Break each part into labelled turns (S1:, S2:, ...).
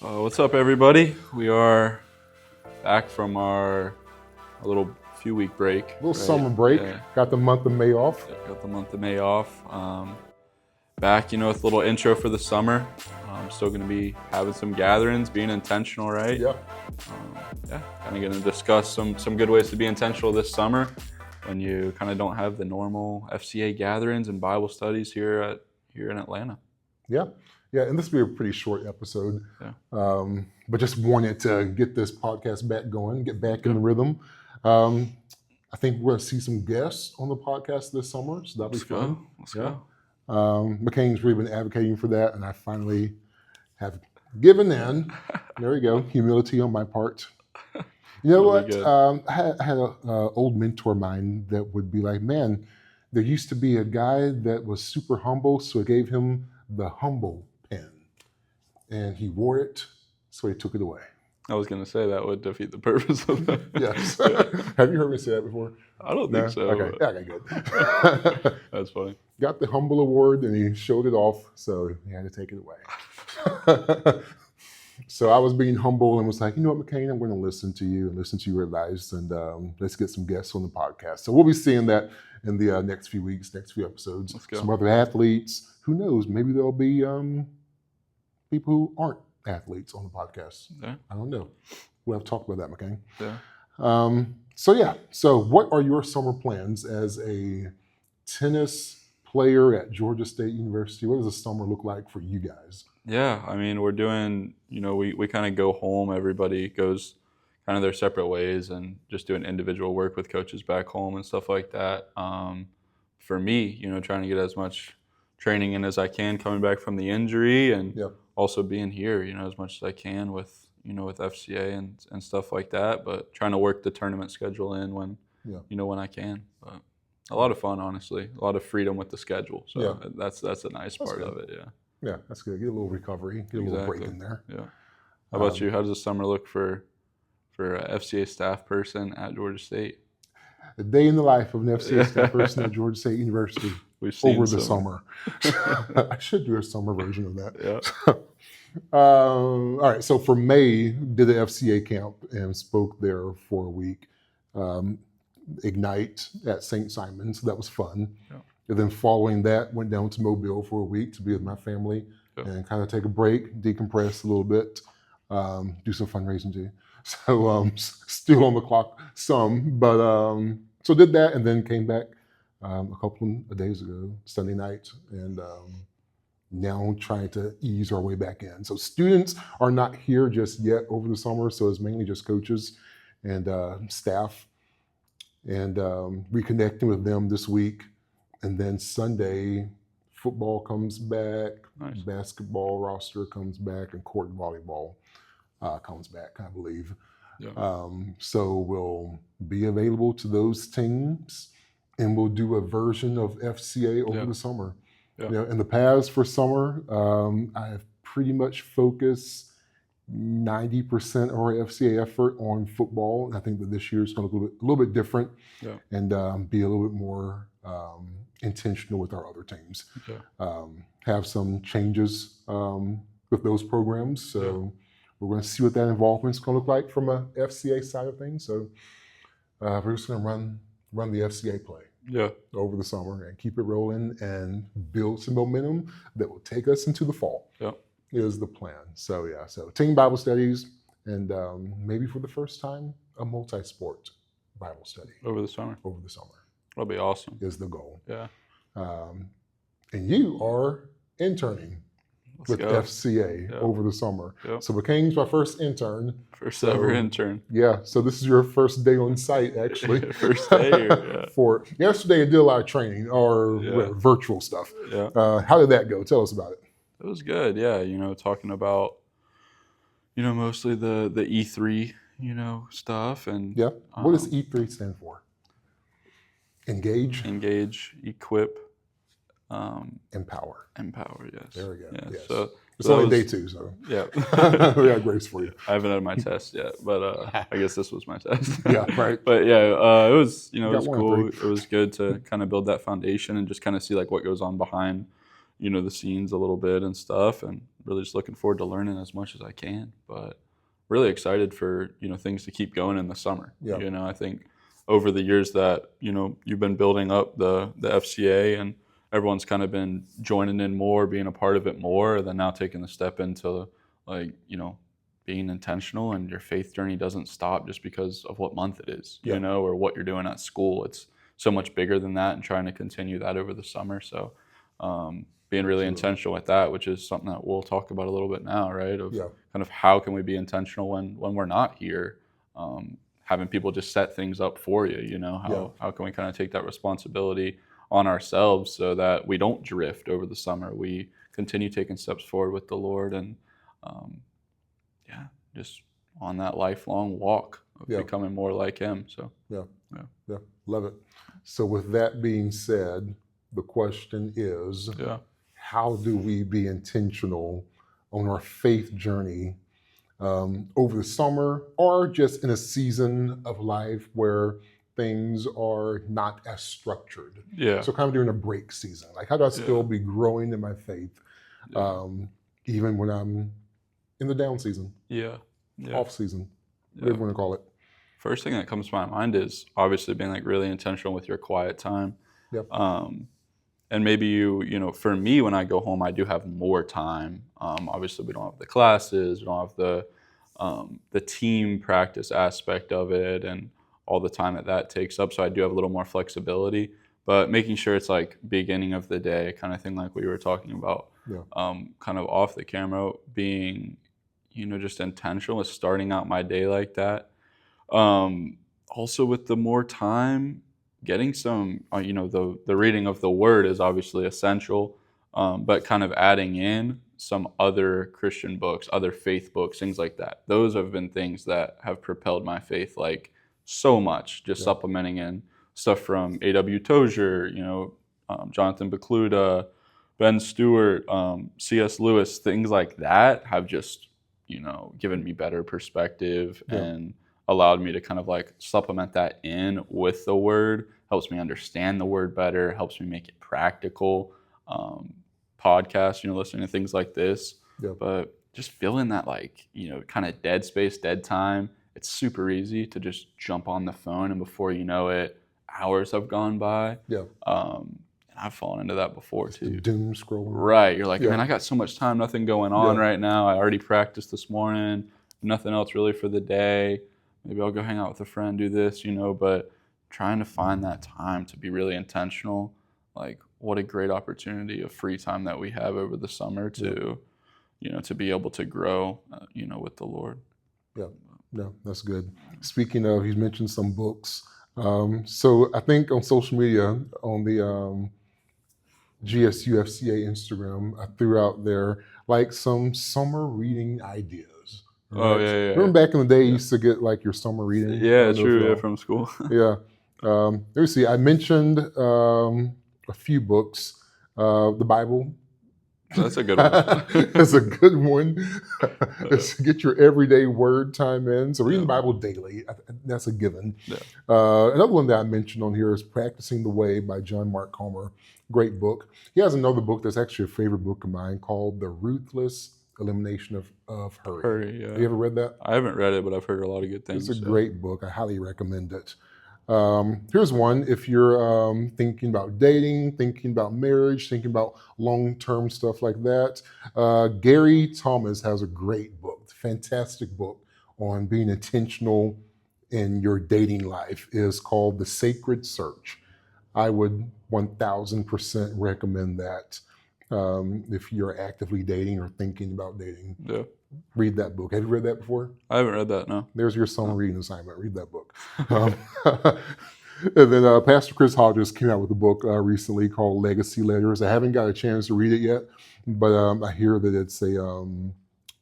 S1: What's up, everybody? We are back from our little few-week break.
S2: Little summer break. Yeah. Got the month of May off.
S1: Got the month of May off. Back, with a little intro for the summer. Still going to be having some gatherings, being intentional, right?
S2: Yeah.
S1: Kind of going to discuss some good ways to be intentional this summer when you kind of don't have the normal FCA gatherings and Bible studies here in Atlanta.
S2: Yeah. Yeah, and this will be a pretty short episode,
S1: Yeah.
S2: But just wanted to get this podcast back going, get back in the rhythm. I think we're going to see some guests on the podcast this summer, so that'll be fun.
S1: Let's go.
S2: McKane's really been advocating for that, and I finally have given in. There we go, humility on my part. You know what? I had an old mentor of mine that would be like, man, there used to be a guy that was super humble, so I gave him the humble pen, and he wore it, so he took it away.
S1: I was going to say that would defeat the purpose of that.
S2: Yes. Have you heard me say that before?
S1: I don't think so.
S2: Okay. Okay, good.
S1: That's funny.
S2: Got the humble award, and he showed it off, so he had to take it away. So I was being humble and was like, you know what, McKane, I'm going to listen to you and listen to your advice, and let's get some guests on the podcast. So we'll be seeing that in the next few weeks, next few episodes.
S1: Let's go.
S2: Some other athletes. Who knows? Maybe there'll be people who aren't athletes on the podcast.
S1: Yeah.
S2: I don't know. We'll have to talk about that, McKane.
S1: Yeah.
S2: So what are your summer plans as a tennis player at Georgia State University? What does the summer look like for you guys?
S1: Yeah, I mean, we're doing, we kind of go home. Everybody goes kind of their separate ways and just doing individual work with coaches back home and stuff like that. For me, trying to get as much training in as I can coming back from the injury, and also being here, as much as I can with FCA and stuff like that, but trying to work the tournament schedule in when I can. But a lot of fun, honestly, a lot of freedom with the schedule. So that's a nice part of it. Yeah.
S2: Yeah, that's good. Get a little recovery, get a little break in there.
S1: Yeah. How about you? How does the summer look for a FCA staff person at Georgia State?
S2: A day in the life of an FCA staff person at Georgia State University over the summer. I should do a summer version of that.
S1: Yeah.
S2: All right. So for May, did the FCA camp and spoke there for a week. Ignite at St. Simon's. So that was fun. Yeah. And then following that, went down to Mobile for a week to be with my family and kind of take a break, decompress a little bit, do some fundraising too. So still on the clock some, but so did that and then came back a couple of days ago, Sunday night, and now trying to ease our way back in. So students are not here just yet over the summer, so it's mainly just coaches and staff, and reconnecting with them this week. And then Sunday, football comes back, nice. Basketball roster comes back, and court volleyball comes back, I believe. Yeah. So we'll be available to those teams, and we'll do a version of FCA over the summer. Yeah. In the past for summer, I have pretty much focused 90% of our FCA effort on football. And I think that this year is going to look a little bit different and be a little bit more intentional with our other teams. Have some changes with those programs. So we're going to see what that involvement is going to look like from a FCA side of things. So we're just going to run the FCA play over the summer and keep it rolling and build some momentum that will take us into the fall. Is the plan. So so team Bible studies and maybe for the first time a multi-sport Bible study
S1: over the summer. That'll be awesome.
S2: Is the goal.
S1: Yeah.
S2: And you are interning with FCA over the summer. So McKane's my first intern.
S1: First ever intern.
S2: Yeah. So this is your first day on site, actually.
S1: First day.
S2: For yesterday, I did a lot of training or virtual stuff. Yeah. How did that go? Tell us about it.
S1: It was good. Yeah. Talking about mostly the E3 stuff and
S2: What does E3 stand for? Engage,
S1: equip,
S2: empower.
S1: Yes.
S2: There we go.
S1: Yeah.
S2: Yes.
S1: So
S2: it's only day 2, so
S1: yeah.
S2: We got grace for you.
S1: I haven't had my test yet, but I guess this was my test.
S2: Yeah, right.
S1: But it was it was cool. It was good to kind of build that foundation and just kind of see like what goes on behind the scenes a little bit and stuff, and really just looking forward to learning as much as I can, but really excited for, things to keep going in the summer.
S2: Yeah.
S1: I think over the years that, you've been building up the FCA, and everyone's kind of been joining in more, being a part of it more, then now taking the step into like, being intentional, and your faith journey doesn't stop just because of what month it is, or what you're doing at school. It's so much bigger than that, and trying to continue that over the summer. So being really intentional with that, which is something that we'll talk about a little bit now, right? Of kind of how can we be intentional when we're not here, having people just set things up for you, how can we kind of take that responsibility on ourselves so that we don't drift over the summer, we continue taking steps forward with the Lord, and just on that lifelong walk of becoming more like him. So
S2: yeah, love it. So with that being said, the question is, how do we be intentional on our faith journey over the summer, or just in a season of life where things are not as structured? So kind of during a break season, like how do I still be growing in my faith, even when I'm in the down season, off season, whatever you want to call it?
S1: First thing that comes to my mind is obviously being like really intentional with your quiet time. And maybe for me, when I go home, I do have more time. Obviously we don't have the classes, we don't have the team practice aspect of it and all the time that takes up. So I do have a little more flexibility, but making sure it's like beginning of the day kind of thing, like we were talking about, kind of off the camera, being, just intentional with starting out my day like that. Also with the more time, getting some, the reading of the word is obviously essential, but kind of adding in some other Christian books, other faith books, things like that. Those have been things that have propelled my faith like so much, just supplementing in stuff from A.W. Tozier, Jonathan Bacluda, Ben Stewart, C.S. Lewis, things like that have just, given me better perspective and allowed me to kind of like supplement that in with the word, helps me understand the word better, helps me make it practical. Podcasts, listening to things like this, but just feeling that like, kind of dead space, dead time. It's super easy to just jump on the phone, and before you know it, hours have gone by. And I've fallen into that before too.
S2: The doom scrolling.
S1: Right. You're like, man, I got so much time, nothing going on right now. I already practiced this morning, nothing else really for the day. Maybe I'll go hang out with a friend, do this, but trying to find that time to be really intentional. Like, what a great opportunity of free time that we have over the summer to, to be able to grow, with the Lord.
S2: Yeah, that's good. Speaking of, he's mentioned some books. So I think on social media, on the GSUFCA Instagram, I threw out there like some summer reading ideas. Right?
S1: Oh, yeah.
S2: Remember back in the day, you used to get like your summer reading?
S1: Yeah, true. From school.
S2: Let me see. I mentioned a few books. The Bible.
S1: That's a good one.
S2: That's a good one. Get your everyday word time in. So reading the Bible daily, that's a given. Another one that I mentioned on here is Practicing the Way by John Mark Comer. Great book. He has another book that's actually a favorite book of mine called The Ruthless Elimination of Hurry. Have you ever read that?
S1: I haven't read it, but I've heard a lot of good things.
S2: It's a great book. I highly recommend it. Here's one. If you're thinking about dating, thinking about marriage, thinking about long-term stuff like that, Gary Thomas has a great book, fantastic book on being intentional in your dating life. Is called The Sacred Search. I would 1000% recommend that if you're actively dating or thinking about dating. Read that book. Have you read that before?
S1: I haven't read that, no.
S2: There's your summer reading assignment. Read that book. And then Pastor Chris Hodges came out with a book recently called Legacy Letters. I haven't got a chance to read it yet, but I hear that it's a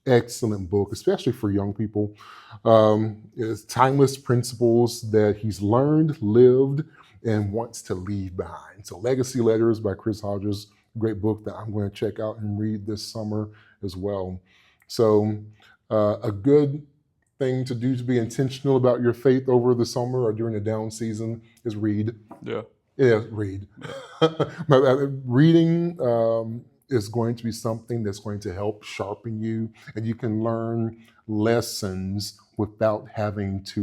S2: excellent book, especially for young people. It's timeless principles that he's learned, lived, and wants to leave behind. So Legacy Letters by Chris Hodges, great book that I'm going to check out and read this summer as well. So a good thing to do to be intentional about your faith over the summer or during the down season is read. Read. But reading is going to be something that's going to help sharpen you, and you can learn lessons without having to.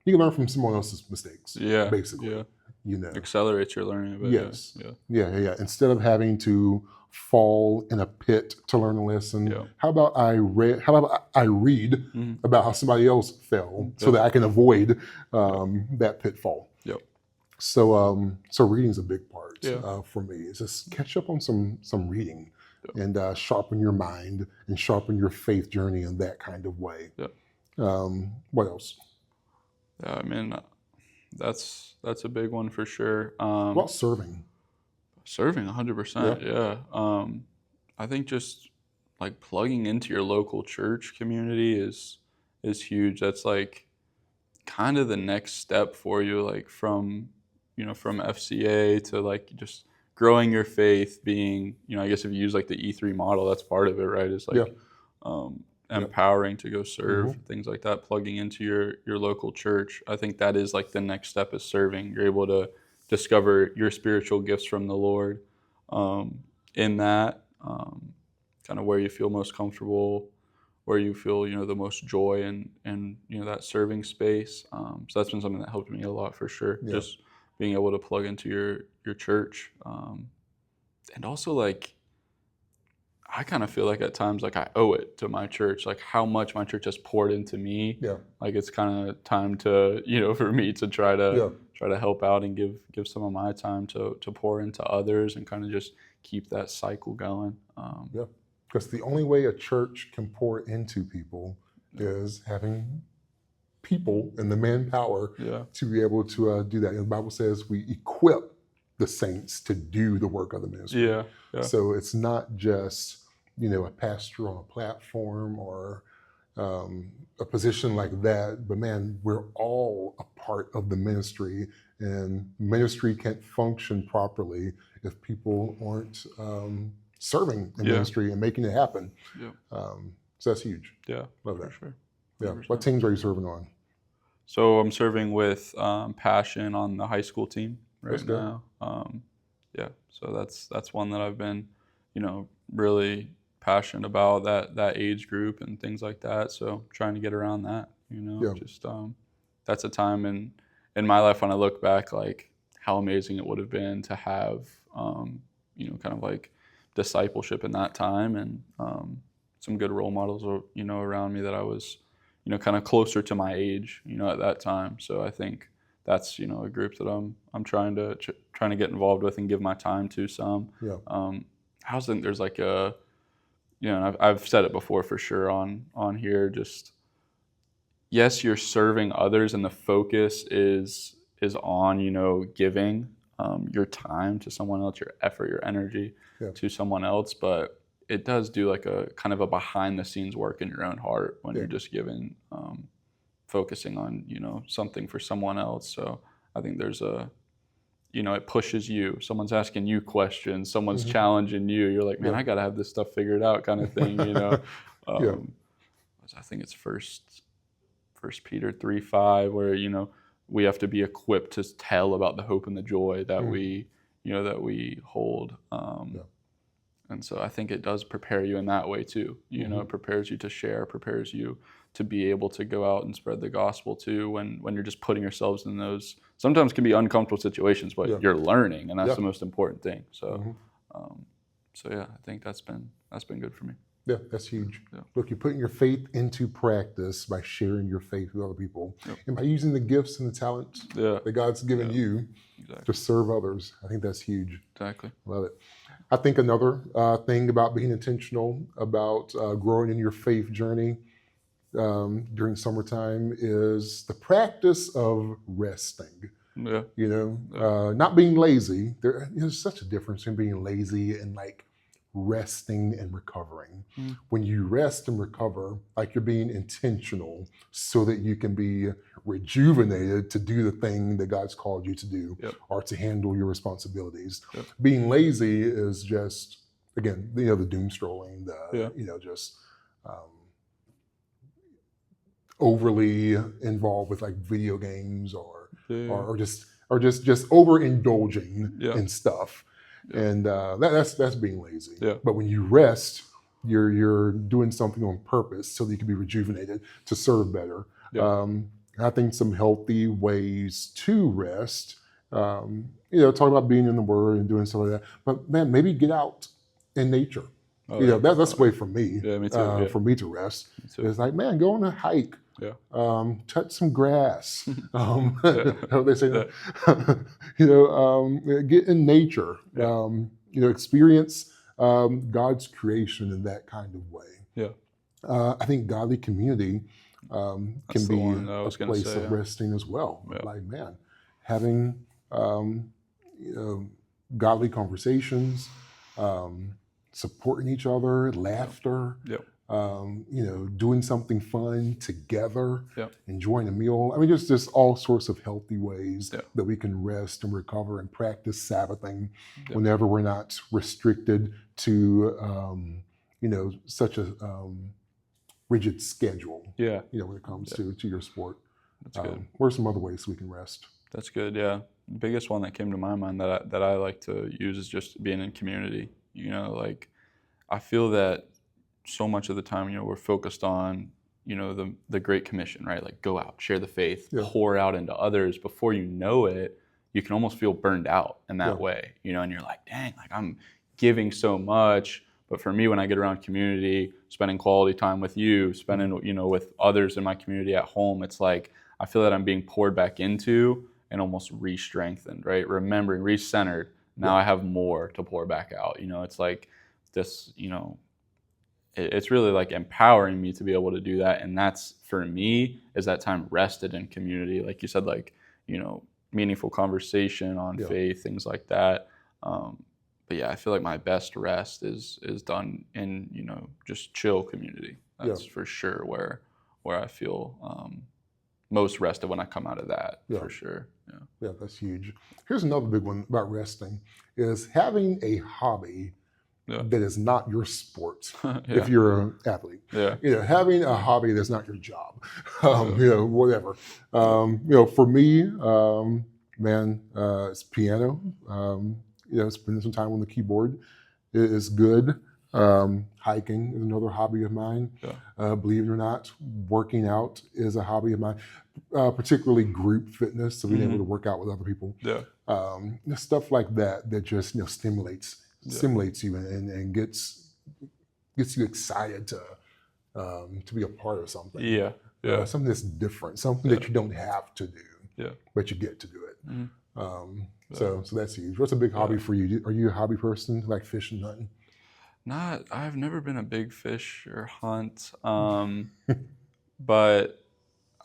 S2: You can learn from someone else's mistakes,
S1: Yeah.
S2: basically.
S1: Yeah.
S2: You know.
S1: Accelerates your learning a bit.
S2: Yes.
S1: Yeah.
S2: Yeah. Instead of having to fall in a pit to learn a lesson,
S1: Yeah.
S2: how about I read
S1: Mm-hmm.
S2: about how somebody else fell so that I can avoid that pitfall.
S1: Yep.
S2: So reading is a big part for me. It's just catch up on some reading and sharpen your mind and sharpen your faith journey in that kind of way.
S1: Yep.
S2: What else?
S1: Yeah, I mean, that's a big one for sure.
S2: What about serving?
S1: Serving 100%. Yeah. I think just like plugging into your local church community is huge. That's like kind of the next step for you, like from FCA to like just growing your faith, being, I guess if you use like the E3 model, that's part of it, right? It's like empowering to go serve, things like that, plugging into your local church. I think that is like the next step is serving. You're able to discover your spiritual gifts from the Lord in that, kind of where you feel most comfortable, where you feel, the most joy and that serving space. So that's been something that helped me a lot for sure. Yeah. Just being able to plug into your church. And also like, I kind of feel like at times like I owe it to my church, like how much my church has poured into me. Yeah. Like it's kind of time to, for me to try to help out and give some of my time to pour into others and kind of just keep that cycle going.
S2: Because the only way a church can pour into people is having people and the manpower to be able to do that. And the Bible says we equip the saints to do the work of the ministry. Yeah. So it's not just, a pastor on a platform or a position like that, but man, we're all a part of the ministry, and ministry can't function properly if people aren't serving in ministry and making it happen. So that's huge.
S1: Yeah,
S2: love that.
S1: For sure.
S2: Yeah. What teams are you serving on?
S1: So I'm serving with Passion on the high school team right now. So that's one that I've been, really passionate about, that age group and things like that. So trying to get around that, just that's a time in my life when I look back, like how amazing it would have been to have, kind of like discipleship in that time and some good role models, around me that I was, kind of closer to my age, at that time. So I think that's, a group that I'm trying to get involved with and give my time to some. I also think there's like a, I've said it before for sure on here, just, yes, you're serving others and the focus is on, giving your time to someone else, your effort, your energy to someone else, but it does do like a kind of a behind the scenes work in your own heart when you're just giving, focusing on, something for someone else. So I think there's it pushes you. Someone's asking you questions, someone's challenging you. You're like, man, I got to have this stuff figured out kind of thing, I think it's First Peter 3:5, where, we have to be equipped to tell about the hope and the joy that we hold. And so I think it does prepare you in that way too. It prepares you to share, prepares you to be able to go out and spread the gospel too when you're just putting yourselves in those sometimes can be uncomfortable situations, but you're learning, and that's the most important thing. So I think that's been good for me.
S2: Yeah, that's huge. Look, you're putting your faith into practice by sharing your faith with other people and by using the gifts and the talents that God's given you to serve others. I think that's huge.
S1: Exactly.
S2: Love it. I think another thing about being intentional about growing in your faith journey during summertime is the practice of resting. Not being lazy. There's such a difference in being lazy and like resting and recovering. When you rest and recover, like you're being intentional so that you can be rejuvenated to do the thing that God's called you to do or to handle your responsibilities. Being lazy is just, again, the doom scrolling, just overly involved with like video games or just overindulging in stuff. And that's being lazy.
S1: Yeah.
S2: But when you rest, you're doing something on purpose so that you can be rejuvenated to serve better.
S1: Yeah.
S2: I think some healthy ways to rest, talk about being in the Word and doing stuff like that. But man, maybe get out in nature. That's the way for me.
S1: Yeah, me too.
S2: For me to rest,
S1: Me too.
S2: it's like, man, go on a hike.
S1: Yeah.
S2: Touch some grass. How they say that? Get in nature.
S1: Yeah.
S2: Experience God's creation in that kind of way.
S1: Yeah.
S2: I think godly community can be a place of resting as well.
S1: Yeah.
S2: Like, man, having godly conversations, supporting each other, laughter.
S1: Yeah.
S2: Doing something fun together,
S1: Yeah.
S2: enjoying a meal. I mean, just all sorts of healthy ways
S1: Yeah.
S2: that we can rest and recover and practice Sabbathing whenever we're not restricted to, such a rigid schedule.
S1: Yeah.
S2: When it comes to your sport.
S1: That's good.
S2: What are some other ways we can rest?
S1: That's good. Yeah. The biggest one that came to my mind that I like to use is just being in community. I feel that so much of the time, we're focused on, the Great Commission, right? Like, go out, share the faith, pour out into others. Before you know it, you can almost feel burned out in that way, and you're like, dang, like I'm giving so much. But for me, when I get around community, spending quality time with you, spending, with others in my community at home, it's like, I feel that I'm being poured back into and almost re-strengthened, right? Remembering, re-centered. Now I have more to pour back out. It's like this, it's really like empowering me to be able to do that. And that's, for me, is that time rested in community. Like you said, like, meaningful conversation on faith, things like that. But yeah, I feel like my best rest is done in, just chill community. That's for sure where I feel most rested when I come out of that, for sure.
S2: Yeah, that's huge. Here's another big one about resting, is having a hobby that is not your sport. If you're an athlete, having a hobby that's not your job, whatever. For me, it's piano. Spending some time on the keyboard is good. Hiking is another hobby of mine. Believe it or not, working out is a hobby of mine, particularly group fitness, so being able to work out with other people. Stuff like that just stimulates you and gets you excited to be a part of something. Something that's different, something that you don't have to do, but you get to do it. So that's huge. What's a big hobby for you? Are you a hobby person, like fishing, hunting?
S1: I've never been a big fish or hunt, but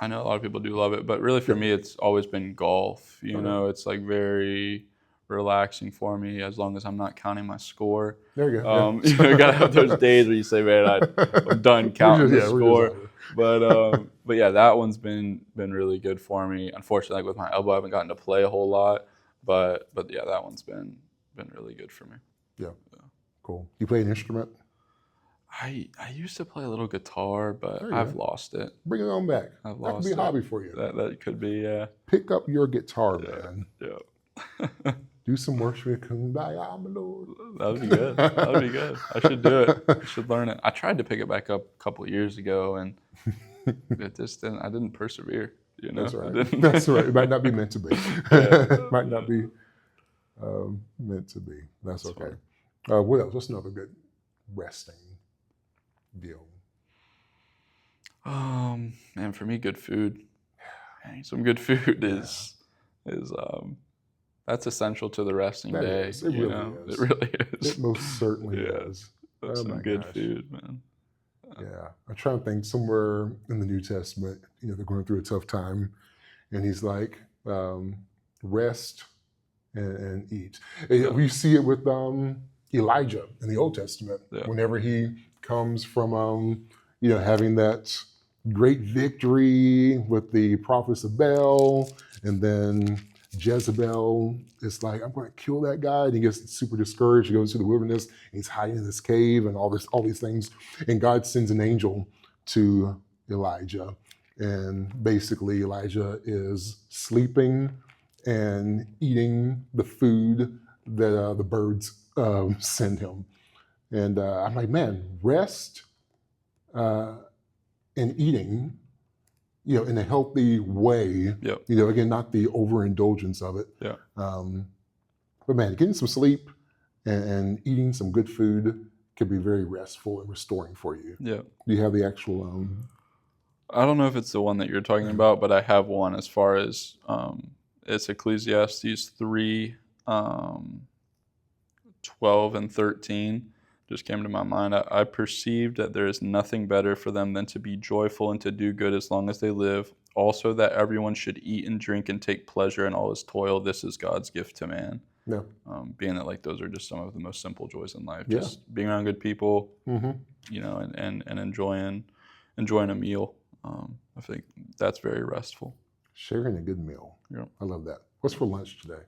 S1: I know a lot of people do love it. But really, for me, it's always been golf. It's like very relaxing for me, as long as I'm not counting my score.
S2: There you go.
S1: You gotta have those days where you say, "Man, I'm done counting the score." But yeah, that one's been really good for me. Unfortunately, like with my elbow, I haven't gotten to play a whole lot. But yeah, that one's been really good for me.
S2: Yeah. Cool. You play an instrument?
S1: I used to play a little guitar, but I've lost it.
S2: Bring it on back.
S1: That
S2: could be a hobby for you.
S1: That could be, yeah.
S2: Pick up your guitar, man.
S1: Yeah.
S2: Do some worship. Kumbaya, my Lord.
S1: That would be good. That would be good. I should do it. I should learn it. I tried to pick it back up a couple of years ago, and it just didn't. I didn't persevere.
S2: That's right. That's right. It might not be meant to be. It might not be meant to be. That's okay. What else? What's another good resting deal?
S1: And for me, good food. Some good food is that's essential to the resting day.
S2: It really is.
S1: It really is.
S2: It most certainly is.
S1: That's some good food, man.
S2: Yeah, I'm trying to think, somewhere in the New Testament, they're going through a tough time, and he's like, rest and eat. We see it with Elijah in the Old Testament. Whenever he comes from, having that great victory with the prophets of Baal, and then Jezebel is like, I'm going to kill that guy. And he gets super discouraged. He goes to the wilderness. And he's hiding in this cave and all these things. And God sends an angel to Elijah. And basically Elijah is sleeping and eating the food that the birds send him. And I'm like, man, rest and eating, in a healthy way,
S1: Yep.
S2: Again, not the overindulgence of it.
S1: Yeah.
S2: But man, getting some sleep and eating some good food can be very restful and restoring for you.
S1: Yeah.
S2: Do you have the actual?
S1: I don't know if it's the one that you're talking about, but I have one as far as it's Ecclesiastes 3, 12 and 13 just came to my mind. I perceived that there is nothing better for them than to be joyful and to do good as long as they live. Also that everyone should eat and drink and take pleasure in all his toil. This is God's gift to man.
S2: Yeah.
S1: Being that like those are just some of the most simple joys in life.
S2: Yeah.
S1: Just being around good people,
S2: Mm-hmm.
S1: And enjoying a meal. I think that's very restful.
S2: Sharing a good meal.
S1: Yeah.
S2: I love that. What's for lunch today?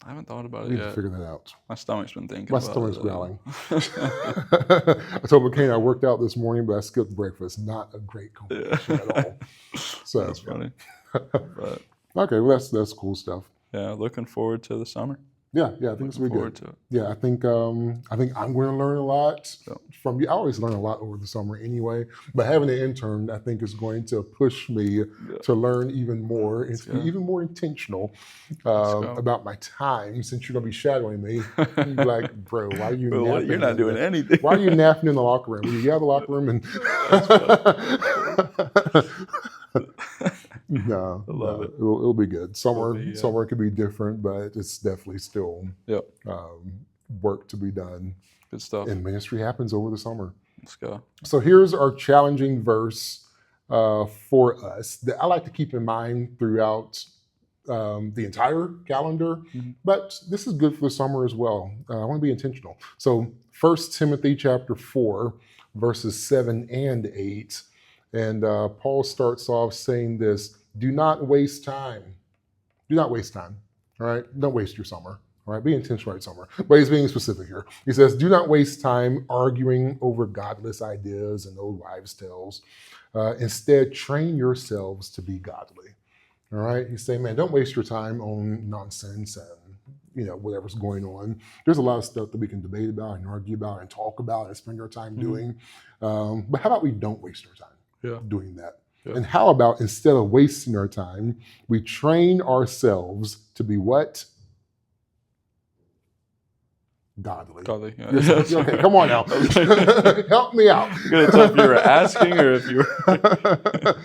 S1: I haven't thought about
S2: I
S1: it
S2: need
S1: yet.
S2: to figure that out.
S1: My stomach's been thinking
S2: My
S1: about
S2: stomach's
S1: it.
S2: growling. I told McKane I worked out this morning, but I skipped breakfast. Not a great combination at all. So
S1: That's funny. But
S2: okay, well that's cool stuff.
S1: yeah, looking forward to the summer.
S2: Yeah, I think it's gonna be
S1: Forward
S2: good.
S1: to it.
S2: Yeah, I think I'm going to learn a lot
S1: Yeah.
S2: from you. I always learn a lot over the summer anyway, but having an intern, I think, is going to push me to learn even more and to be even more intentional about my time. Since you're going to be shadowing me, you'd be like, bro, why are you
S1: But
S2: napping?
S1: you're not doing anything.
S2: Why are you napping in the locker room? Will you get out of the locker room and? No,
S1: I love it.
S2: It'll be good. Summer
S1: It'll be,
S2: could be different, but it's definitely still
S1: Yep.
S2: work to be done.
S1: Good stuff.
S2: And ministry happens over the summer.
S1: Let's go.
S2: So here's our challenging verse for us that I like to keep in mind throughout the entire calendar, but this is good for the summer as well. I want to be intentional. So 1 Timothy chapter 4, verses 7 and 8. And Paul starts off saying this: do not waste time. Do not waste time. All right? Don't waste your summer. All right? Be intentional right summer. But he's being specific here. He says, do not waste time arguing over godless ideas and old wives' tales. Instead, train yourselves to be godly. All right? He's saying, man, don't waste your time on nonsense and whatever's going on. There's a lot of stuff that we can debate about and argue about and talk about and spend our time doing. But how about we don't waste our time doing that? Yeah. And how about instead of wasting our time, we train ourselves to be what? Godly.
S1: Godly. Yeah.
S2: Okay, come on now. Help me out.
S1: I'm gonna tell if you were asking or if you were.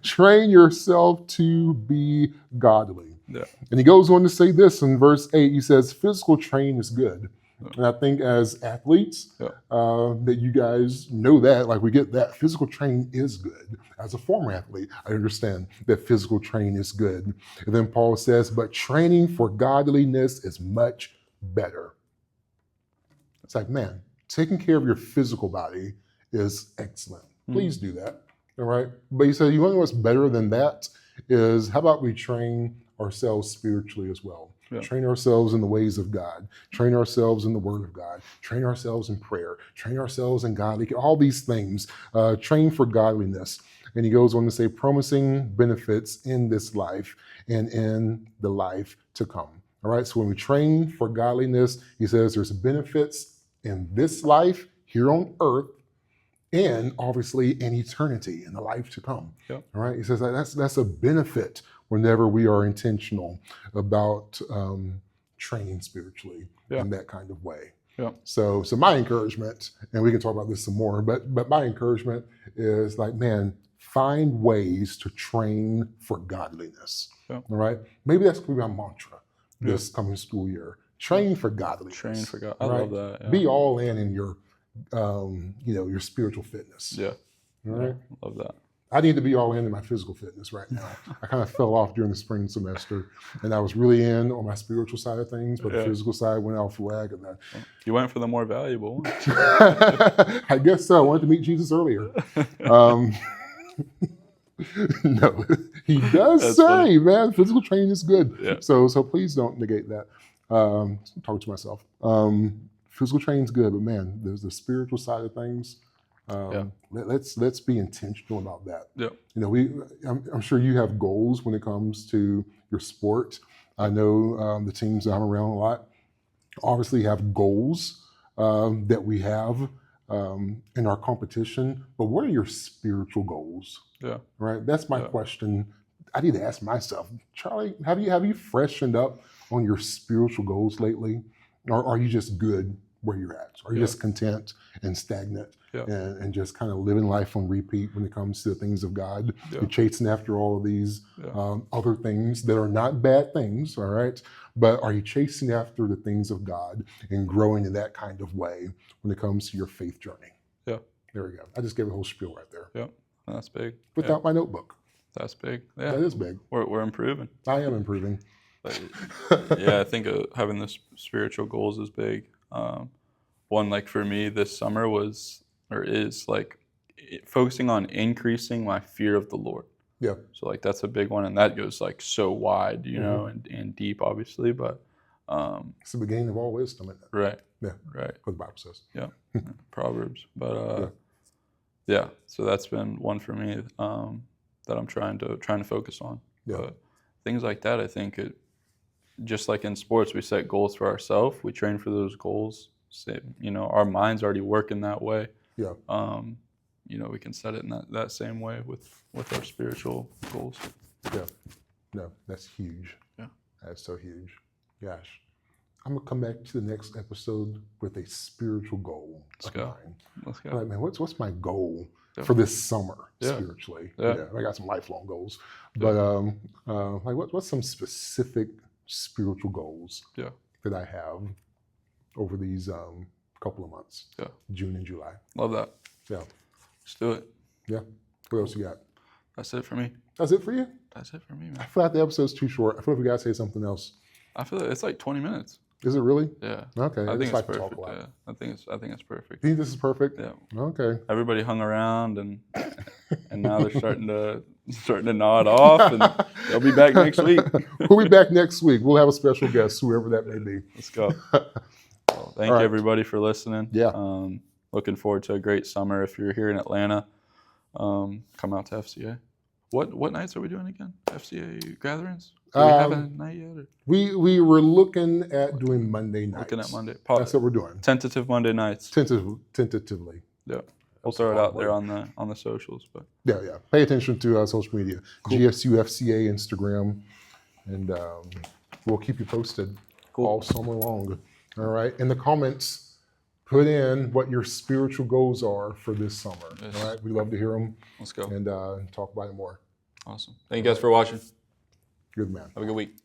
S2: Train yourself to be godly.
S1: Yeah.
S2: And he goes on to say this in verse 8. He says, physical training is good. And I think as athletes, that you guys know that, like we get that physical training is good. As a former athlete, I understand that physical training is good. And then Paul says, but training for godliness is much better. It's like, man, taking care of your physical body is excellent. Please do that. All right. But he said, you want to know what's better than that is how about we train ourselves spiritually as well. Yeah. Train ourselves in the ways of God. Train ourselves in the Word of God. Train ourselves in prayer. Train ourselves in godly, all these things. Train for godliness. And he goes on to say, promising benefits in this life and in the life to come. All right, so when we train for godliness, he says there's benefits in this life here on earth and obviously in eternity, in the life to come. Yep. All right, he says that's a benefit whenever we are intentional about training spiritually in that kind of way. Yeah. So my encouragement, and we can talk about this some more, but my encouragement is like, man, find ways to train for godliness. Yeah. All right, maybe that's going to be my mantra this coming school year. Train for godliness.
S1: Train for God. I love that. Yeah.
S2: Be all in your, your spiritual fitness.
S1: Yeah.
S2: All right.
S1: Love that.
S2: I need to be all in my physical fitness right now. I kind of fell off during the spring semester, and I was really in on my spiritual side of things, but the physical side went off the wag. And
S1: you went for the more valuable one.
S2: I guess so. I wanted to meet Jesus earlier. No, he does say, funny. Man, physical training is good. Yeah. So please don't negate that. Talk to myself. Physical training is good, but man, there's the spiritual side of things. Let's be intentional about that.
S1: Yeah.
S2: You know, I'm sure you have goals when it comes to your sport. I know the teams that I'm around a lot obviously have goals that we have in our competition, but what are your spiritual goals?
S1: Yeah.
S2: Right. That's my question. I need to ask myself, Charlie, have you freshened up on your spiritual goals lately, or are you just good where you're at? Are you just content and stagnant and just kind of living life on repeat when it comes to the things of God? You're chasing after all of these other things that are not bad things, all right? But are you chasing after the things of God and growing in that kind of way when it comes to your faith journey?
S1: Yeah.
S2: There we go. I just gave a whole spiel right there.
S1: Yeah. That's big.
S2: Without my notebook.
S1: That's big. Yeah.
S2: That is big.
S1: We're improving.
S2: I am improving.
S1: But, I think having the spiritual goals is big. One, like for me this summer is like focusing on increasing my fear of the Lord.
S2: Yeah.
S1: So like that's a big one, and that goes like so wide, you know, and deep, obviously. But
S2: it's the beginning of all wisdom, isn't it?
S1: Right.
S2: Yeah.
S1: Right.
S2: What the Bible says.
S1: Yeah. Proverbs. But so that's been one for me that I'm trying to focus on.
S2: Yeah.
S1: But things like that, I think just like in sports, we set goals for ourselves. We train for those goals. You know, our mind's already working that way.
S2: Yeah.
S1: You know, we can set it in that same way with our spiritual goals.
S2: Yeah. No, that's huge.
S1: Yeah.
S2: That's so huge. Gosh. I'm going to come back to the next episode with a spiritual goal of mine.
S1: Let's go.
S2: All right, man, what's my goal for this summer spiritually?
S1: Yeah.
S2: I got some lifelong goals. But like what's some specific spiritual goals that I have over these couple of months?
S1: Yeah.
S2: June and July.
S1: Love that.
S2: Yeah.
S1: Let's do it.
S2: Yeah. What else you got?
S1: That's it for me.
S2: That's it for you?
S1: That's it for me, man.
S2: I feel like the episode's too short. I feel like we gotta say something else.
S1: I feel like it's like 20 minutes.
S2: Is it really?
S1: Yeah.
S2: Okay.
S1: I think it's perfect.
S2: Talk a lot.
S1: Yeah. I think it's perfect.
S2: You think this is perfect?
S1: Yeah.
S2: Okay.
S1: Everybody hung around and now they're starting to nod off, and they'll be back next week.
S2: We'll be back next week. We'll have a special guest, whoever that may be.
S1: Let's go. Well, thank you everybody for listening.
S2: Yeah.
S1: Looking forward to a great summer. If you're here in Atlanta, come out to FCA. What nights are we doing again? FCA gatherings? Do we have a night yet? Or?
S2: We were looking at doing Monday nights.
S1: Looking at Monday.
S2: That's what we're doing.
S1: Tentative Monday nights.
S2: Tentatively.
S1: Yeah. We'll throw it out there on the socials. But
S2: yeah. Pay attention to social media. Cool. GSU FCA Instagram, and we'll keep you posted all summer long. All right. In the comments, put in what your spiritual goals are for this summer. Yes. All right. We love to hear them.
S1: Let's go.
S2: And talk about it more.
S1: Awesome. Thank you guys for watching.
S2: Good man.
S1: Have a good week.